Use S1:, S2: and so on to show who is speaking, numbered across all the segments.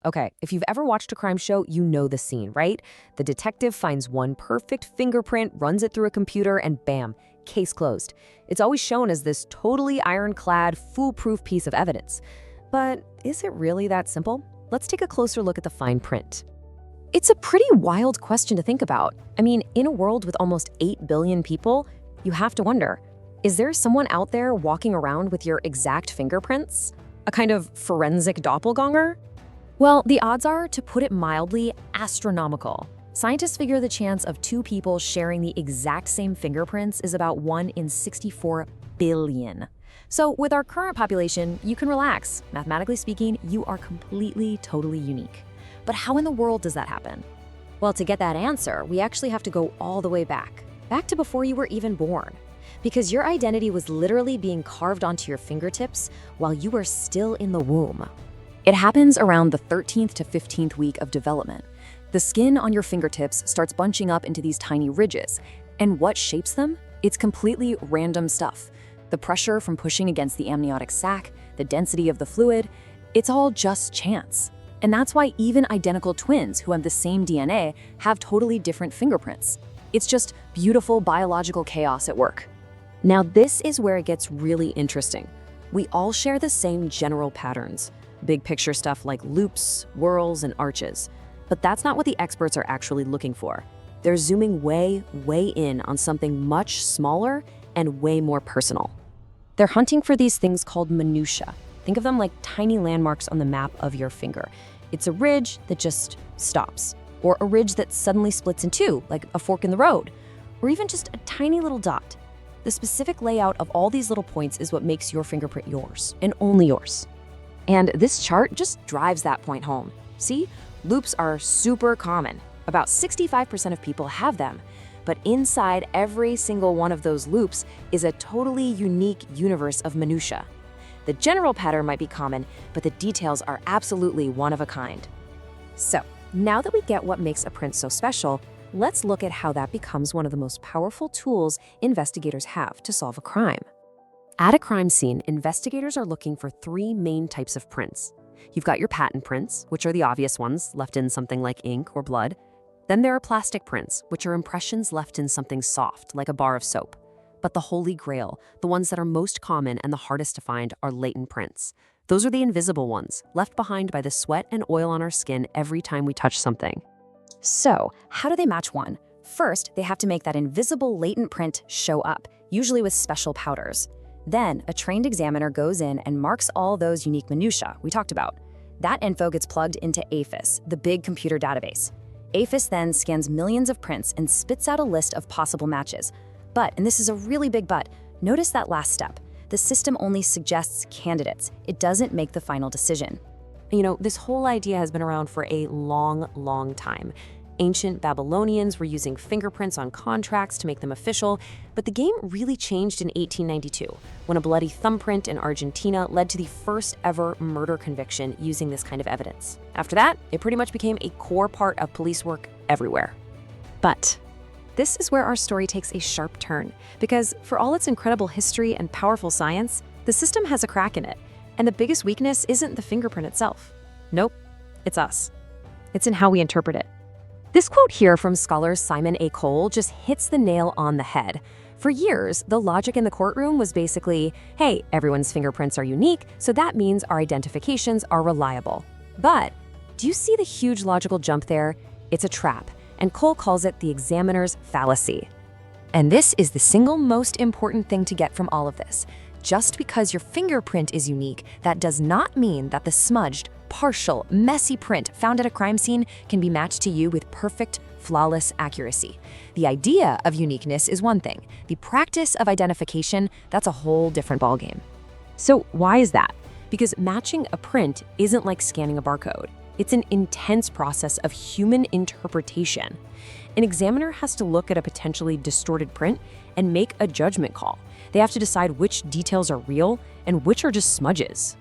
S1: Okay, if you've ever watched a crime show, you know the scene, right? The detective finds one perfect fingerprint, runs it through a computer, and bam, case closed. It's always shown as this totally ironclad, foolproof piece of evidence. But is it really that simple? Let's take a closer look at the fine print. It's a pretty wild question to think about. I mean, in a world with almost 8 billion people, you have to wonder, is there someone out there walking around with your exact fingerprints? A kind of forensic doppelganger? Well, the odds are, to put it mildly, astronomical. Scientists figure the chance of two people sharing the exact same fingerprints is about 1 in 64 billion. So with our current population, you can relax. Mathematically speaking, you are completely, totally unique. But how in the world does that happen? Well, to get that answer, we actually have to go all the way back to before you were even born. Because your identity was literally being carved onto your fingertips while you were still in the womb. It happens around the 13th to 15th week of development. The skin on your fingertips starts bunching up into these tiny ridges. And what shapes them? It's completely random stuff. The pressure from pushing against the amniotic sac, the density of the fluid, it's all just chance. And that's why even identical twins who have the same DNA have totally different fingerprints. It's just beautiful biological chaos at work. Now this is where it gets really interesting. We all share the same general patterns. Big picture stuff like loops, whorls, and arches. But that's not what the experts are actually looking for. They're zooming way, way in on something much smaller and way more personal. They're hunting for these things called minutiae. Think of them like tiny landmarks on the map of your finger. It's a ridge that just stops, or a ridge that suddenly splits in two, like a fork in the road, or even just a tiny little dot. The specific layout of all these little points is what makes your fingerprint yours, and only yours. And this chart just drives that point home. See, loops are super common. About 65% of people have them. But inside every single one of those loops is a totally unique universe of minutiae. The general pattern might be common, but the details are absolutely one of a kind. So, now that we get what makes a print so special, let's look at how that becomes one of the most powerful tools investigators have to solve a crime. At a crime scene, investigators are looking for 3 main types of prints. You've got your patent prints, which are the obvious ones, left in something like ink or blood. Then there are plastic prints, which are impressions left in something soft, like a bar of soap. But the holy grail, the ones that are most common and the hardest to find, are latent prints. Those are the invisible ones, left behind by the sweat and oil on our skin every time we touch something. So, how do they match one? First, they have to make that invisible latent print show up, usually with special powders. Then, a trained examiner goes in and marks all those unique minutiae we talked about. That info gets plugged into APHIS, the big computer database. APHIS then scans millions of prints and spits out a list of possible matches. But, and this is a really big but, notice that last step. The system only suggests candidates. It doesn't make the final decision. You know, this whole idea has been around for a long, long time. Ancient Babylonians were using fingerprints on contracts to make them official, but the game really changed in 1892, when a bloody thumbprint in Argentina led to the first ever murder conviction using this kind of evidence. After that, it pretty much became a core part of police work everywhere. But this is where our story takes a sharp turn, because for all its incredible history and powerful science, the system has a crack in it, and the biggest weakness isn't the fingerprint itself. Nope, it's us. It's in how we interpret it. This quote here from scholar Simon A. Cole just hits the nail on the head. For years, the logic in the courtroom was basically, hey, everyone's fingerprints are unique, so that means our identifications are reliable. But do you see the huge logical jump there? It's a trap, and Cole calls it the examiner's fallacy. And this is the single most important thing to get from all of this. Just because your fingerprint is unique, that does not mean that the smudged, partial, messy print found at a crime scene can be matched to you with perfect, flawless accuracy. The idea of uniqueness is one thing. The practice of identification, that's a whole different ballgame. So why is that? Because matching a print isn't like scanning a barcode. It's an intense process of human interpretation. An examiner has to look at a potentially distorted print and make a judgment call. They have to decide which details are real and which are just smudges.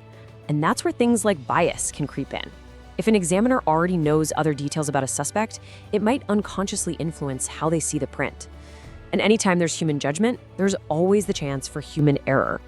S1: And that's where things like bias can creep in. If an examiner already knows other details about a suspect, it might unconsciously influence how they see the print. And anytime there's human judgment, there's always the chance for human error.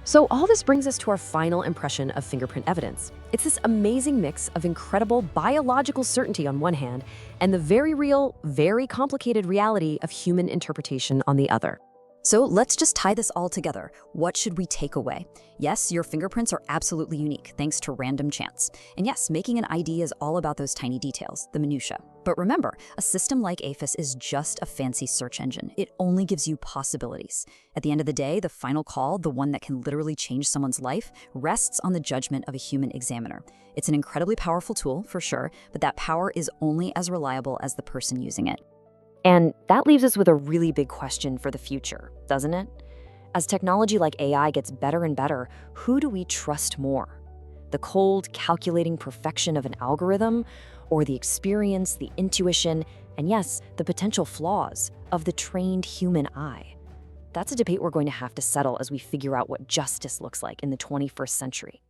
S1: So all this brings us to our final impression of fingerprint evidence. It's this amazing mix of incredible biological certainty on one hand and the very real, very complicated reality of human interpretation on the other.
S2: So let's just tie this all together. What should we take away? Yes, your fingerprints are absolutely unique, thanks to random chance. And yes, making an ID is all about those tiny details, the minutia. But remember, a system like APHIS is just a fancy search engine. It only gives you possibilities. At the end of the day, the final call, the one that can literally change someone's life, rests on the judgment of a human examiner. It's an incredibly powerful tool, for sure, but that power is only as reliable as the person using it.
S1: And that leaves us with a really big question for the future, doesn't it? As technology like AI gets better and better, who do we trust more? The cold, calculating perfection of an algorithm, or the experience, the intuition, and yes, the potential flaws of the trained human eye? That's a debate we're going to have to settle as we figure out what justice looks like in the 21st century.